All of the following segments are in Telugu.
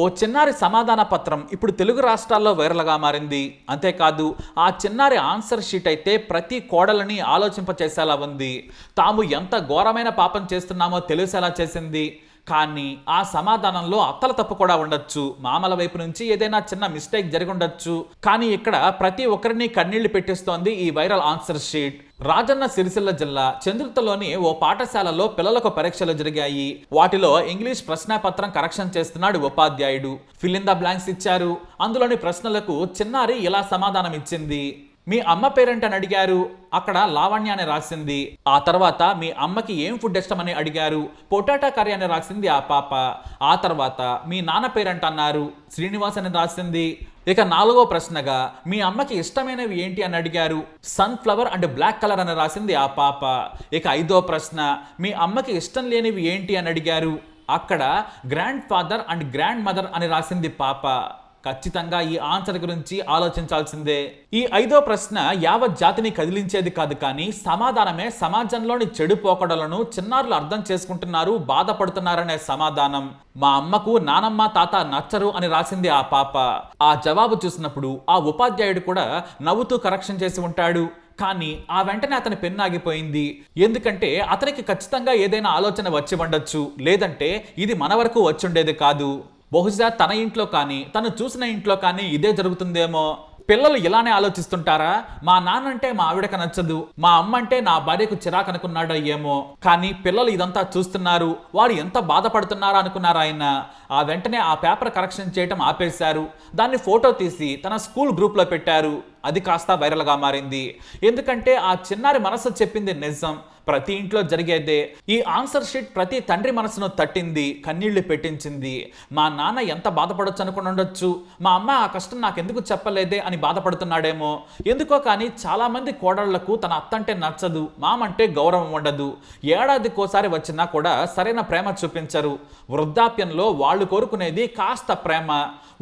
ఓ చిన్నారి సమాధాన పత్రం ఇప్పుడు తెలుగు రాష్ట్రాల్లో వైరల్గా మారింది. అంతేకాదు ఆ చిన్నారి ఆన్సర్ షీట్ అయితే ప్రతి కోడలని ఆలోచింపచేసేలా ఉంది. తాము ఎంత ఘోరమైన పాపం చేస్తున్నామో తెలిసేలా చేసింది. కానీ ఆ సమాధానంలో అత్తల తప్పు కూడా ఉండొచ్చు, మామల వైపు నుంచి ఏదైనా చిన్న మిస్టేక్ జరిగి ఉండొచ్చు. కానీ ఇక్కడ ప్రతి ఒక్కరిని కన్నీళ్లు పెట్టిస్తోంది ఈ viral answer sheet. Rajanna Sircilla జిల్లా చంద్రుతలోని ఓ పాఠశాలలో పిల్లలకు పరీక్షలు జరిగాయి. వాటిలో ఇంగ్లీష్ ప్రశ్నాపత్రం కరెక్షన్ చేస్తున్నాడు ఉపాధ్యాయుడు. ఫిల్ ఇన్ ద బ్లాంక్స్ ఇచ్చారు. అందులోని ప్రశ్నలకు చిన్నారి ఇలా సమాధానం ఇచ్చింది. మీ అమ్మ పేరెంట్ అని అడిగారు. అక్కడ లావణ్య అని రాసింది. ఆ తర్వాత మీ అమ్మకి ఏం ఫుడ్ ఇష్టమని అడిగారు. పొటాటా కర్రీ అని రాసింది ఆ పాప. ఆ తర్వాత మీ నాన్న పేరెంట్ అన్నారు. శ్రీనివాస్ అని రాసింది. ఇక 4వ ప్రశ్నగా మీ అమ్మకి ఇష్టమైనవి ఏంటి అని అడిగారు. సన్ఫ్లవర్ అండ్ బ్లాక్ కలర్ అని రాసింది ఆ పాప. ఇక 5వ ప్రశ్న మీ అమ్మకి ఇష్టం లేనివి ఏంటి అని అడిగారు. అక్కడ grand father and grand mother అని రాసింది పాప. ఖచ్చితంగా ఈ ఆన్సర్ గురించి ఆలోచించాల్సిందే. ఈ 5వ ప్రశ్న యావత్ జాతిని కదిలించేది కాదు, కానీ సమాధానమే సమాజంలోని చెడు పోకడలను చిన్నారులు అర్థం చేసుకుంటున్నారు, బాధపడుతున్నారనే సమాధానం. మా అమ్మకు నానమ్మ తాత నచ్చరు అని రాసింది ఆ పాప. ఆ జవాబు చూసినప్పుడు ఆ ఉపాధ్యాయుడు కూడా నవ్వుతూ కరెక్షన్ చేసి ఉంటాడు. కానీ ఆ వెంటనే అతని పెన్ను ఆగిపోయింది. ఎందుకంటే అతనికి ఖచ్చితంగా ఏదైనా ఆలోచన వచ్చి ఉండొచ్చు, లేదంటే ఇది మన వరకు వచ్చుండేది కాదు. బహుశా తన ఇంట్లో కానీ తను చూసిన ఇంట్లో కానీ ఇదే జరుగుతుందేమో. పిల్లలు ఇలానే ఆలోచిస్తుంటారా? మా నాన్న అంటే మా ఆవిడకు నచ్చదు, మా అమ్మ అంటే నా భార్యకు చిరాకు అనుకున్నాడో ఏమో. కానీ పిల్లలు ఇదంతా చూస్తున్నారు, వారు ఎంత బాధపడుతున్నారా అనుకున్నారు ఆయన. ఆ వెంటనే ఆ పేపర్ కరెక్షన్ చేయటం ఆపేశారు. దాన్ని ఫోటో తీసి తన స్కూల్ గ్రూప్లో పెట్టారు. అది కాస్త వైరల్గా మారింది. ఎందుకంటే ఆ చిన్నారి మనసు చెప్పింది నిజం, ప్రతి ఇంట్లో జరిగేదే. ఈ ఆన్సర్ షీట్ ప్రతి తండ్రి మనసును తట్టింది, కన్నీళ్లు పెట్టించింది. మా నాన్న ఎంత బాధపడొచ్చు అనుకుని ఉండొచ్చు, మా అమ్మ ఆ కష్టం నాకెందుకు చెప్పలేదే అని బాధపడుతున్నాడేమో. ఎందుకో కానీ చాలా మంది కోడళ్లకు తన అత్తంటే నచ్చదు, మామంటే గౌరవం ఉండదు. ఏడాదికోసారి వచ్చినా కూడా సరైన ప్రేమ చూపించరు. వృద్ధాప్యంలో వాళ్ళు కోరుకునేది కాస్త ప్రేమ.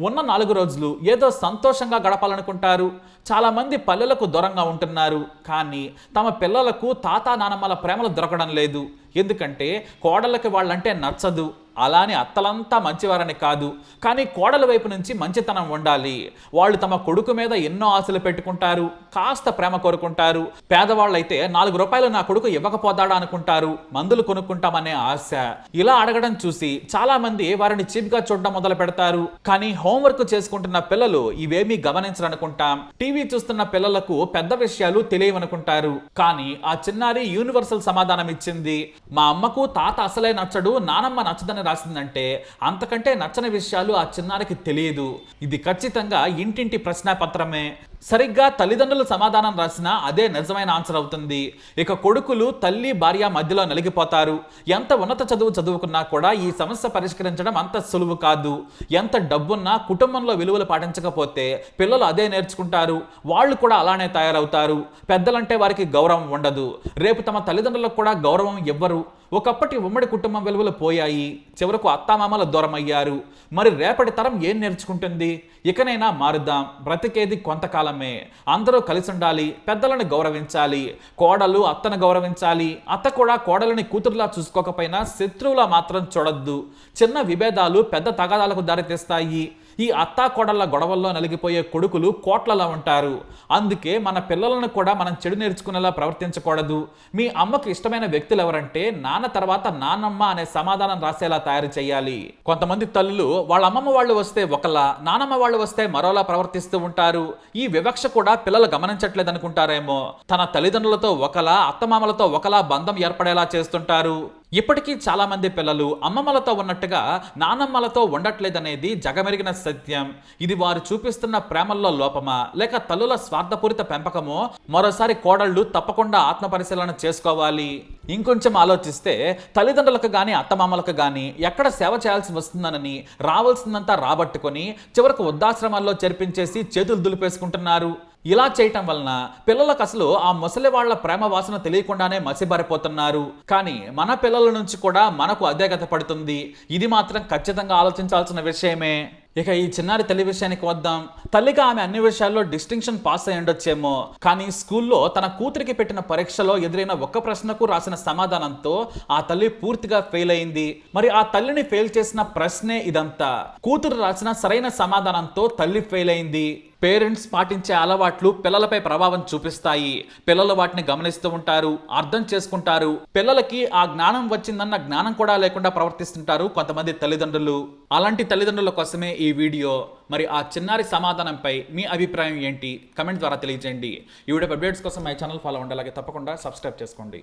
ఉన్న 4 రోజులు ఏదో సంతోషంగా గడపాలనుకుంటారు. చాలా మంది పల్లెలకు దూరంగా ఉంటున్నారు, కానీ తమ పిల్లలకు తాత నానమ్మల ప్రేమలు దొరకడం లేదు. ఎందుకంటే కోడళ్ళకి వాళ్ళంటే నచ్చదు. అలానే అత్తలంతా మంచివారని కాదు, కానీ కోడల వైపు నుంచి మంచితనం ఉండాలి. వాళ్ళు తమ కొడుకు మీద ఎన్నో ఆశలు పెట్టుకుంటారు, కాస్త ప్రేమ కోరుకుంటారు. పేదవాళ్ళైతే 4 రూపాయలు నా కొడుకు ఇవ్వకపోతాడా అనుకుంటారు, మందులు కొనుక్కుంటామనే ఆశ. ఇలా అడగడం చూసి చాలా మంది వారిని చీప్గా చూడడం మొదలు పెడతారు. కానీ హోంవర్క్ చేసుకుంటున్న పిల్లలు ఇవేమీ గమనించరనుకుంటాం. టీవీ చూస్తున్న పిల్లలకు పెద్ద విషయాలు తెలియవనుకుంటారు. కానీ ఆ చిన్నారి యూనివర్సల్ సమాధానం ఇచ్చింది. మా అమ్మకు తాత అసలే నచ్చడు, నానమ్మ నచ్చదని రాసిందంటే అంతకంటే నచ్చని విషయాలు ఆ చిన్నారికి తెలియదు. ఇది ఖచ్చితంగా ఇంటింటి ప్రశ్నాపత్రమే. సరిగ్గా తల్లిదండ్రులు సమాధానం రాసినా అదే నిజమైన ఆన్సర్ అవుతుంది. ఇక కొడుకులు తల్లి భార్య మధ్యలో నలిగిపోతారు. ఎంత ఉన్నత చదువు చదువుకున్నా కూడా ఈ సమస్య పరిష్కరించడం అంత సులువు కాదు. ఎంత డబ్బున్నా కుటుంబంలో విలువలు పాటించకపోతే పిల్లలు అదే నేర్చుకుంటారు, వాళ్ళు కూడా అలానే తయారవుతారు. పెద్దలంటే వారికి గౌరవం ఉండదు, రేపు తమ తల్లిదండ్రులకు కూడా గౌరవం ఇవ్వరు. ఒకప్పటి ఉమ్మడి కుటుంబం విలువలు పోయాయి, చివరకు అత్తామామలు దూరం అయ్యారు. మరి రేపటి తరం ఏం నేర్చుకుంటుంది? ఇకనైనా మారుద్దాం, బ్రతికేది కొంతకాలమే. అందరూ కలిసి ఉండాలి, పెద్దలను గౌరవించాలి, కోడలు అత్తను గౌరవించాలి. అత్త కూడా కోడలని కూతురులా చూసుకోకపోయినా శత్రువులా మాత్రం చూడొద్దు. చిన్న విభేదాలు పెద్ద తగాదాలకు దారితీస్తాయి. ఈ అత్తా కోడళ్ళ గొడవల్లో నలిగిపోయే కొడుకులు కోట్లలో ఉంటారు. అందుకే మన పిల్లలను కూడా మనం చెడు నేర్చుకునేలా ప్రవర్తించకూడదు. మీ అమ్మకు ఇష్టమైన వ్యక్తులు ఎవరంటే నాన్న తర్వాత నాన్నమ్మ అనే సమాధానం రాసేలా తయారు చేయాలి. కొంతమంది తల్లులు వాళ్ళ అమ్మమ్మ వాళ్ళు వస్తే ఒకలా, నానమ్మ వాళ్ళు వస్తే మరోలా ప్రవర్తిస్తూ ఉంటారు. ఈ వివక్ష కూడా పిల్లలు గమనించట్లేదు అనుకుంటారేమో. తన తల్లిదండ్రులతో ఒకలా, అత్తమామలతో ఒకలా బంధం ఏర్పడేలా చేస్తుంటారు. ఇప్పటికీ చాలా మంది పిల్లలు అమ్మమ్మలతో ఉన్నట్టుగా నానమ్మలతో ఉండట్లేదనేది జగమెరిగిన సత్యం. ఇది వారు చూపిస్తున్న ప్రేమల్లో లోపమా, లేక తల్లుల స్వార్థపూరిత పెంపకమో? మరోసారి కోడళ్ళు తప్పకుండా ఆత్మ పరిశీలన చేసుకోవాలి. ఇంకొంచెం ఆలోచిస్తే తల్లిదండ్రులకు కానీ అత్తమామలకు కానీ ఎక్కడ సేవ చేయాల్సి వస్తుందనని రావాల్సిందంతా రాబట్టుకొని చివరకు వృద్ధాశ్రమాల్లో చేర్పించేసి చేతులు దులిపేసుకుంటున్నారు. ఇలా చేయటం వలన పిల్లలకు అసలు ఆ ముసలి వాళ్ళ ప్రేమ వాసన తెలియకుండానే మసిబారిపోతున్నారు. కానీ మన పిల్లల నుంచి కూడా మనకు అదే గత పడుతుంది. ఇది మాత్రం ఖచ్చితంగా ఆలోచించాల్సిన విషయమే. ఇక ఈ చిన్నారి తల్లి విషయానికి వద్దాం. తల్లిగా ఆమె అన్ని విషయాల్లో డిస్టింక్షన్ పాస్ అయి ఉండొచ్చేమో, కానీ స్కూల్లో తన కూతురికి పెట్టిన పరీక్షలో ఎదురైన ఒక్క ప్రశ్నకు రాసిన సమాధానంతో ఆ తల్లి పూర్తిగా ఫెయిల్ అయింది. మరి ఆ తల్లిని ఫెయిల్ చేసిన ప్రశ్నే ఇదంతా. కూతురు రాసిన సరైన సమాధానంతో తల్లి ఫెయిల్ అయింది. పేరెంట్స్ పాటించే అలవాట్లు పిల్లలపై ప్రభావం చూపిస్తాయి. పిల్లలు వాటిని గమనిస్తూ ఉంటారు, అర్థం చేసుకుంటారు. పిల్లలకి ఆ జ్ఞానం వచ్చిందన్న జ్ఞానం కూడా లేకుండా ప్రవర్తిస్తుంటారు కొంతమంది తల్లిదండ్రులు. అలాంటి తల్లిదండ్రుల కోసమే ఈ వీడియో. మరి ఆ చిన్నారి సమాధానంపై మీ అభిప్రాయం ఏంటి? కమెంట్ ద్వారా తెలియజేయండి. ఈ వీడియో అప్డేట్స్ కోసం మై ఛానల్ ఫాలో అవ్వండి. అలాగే తప్పకుండా సబ్స్క్రైబ్ చేసుకోండి.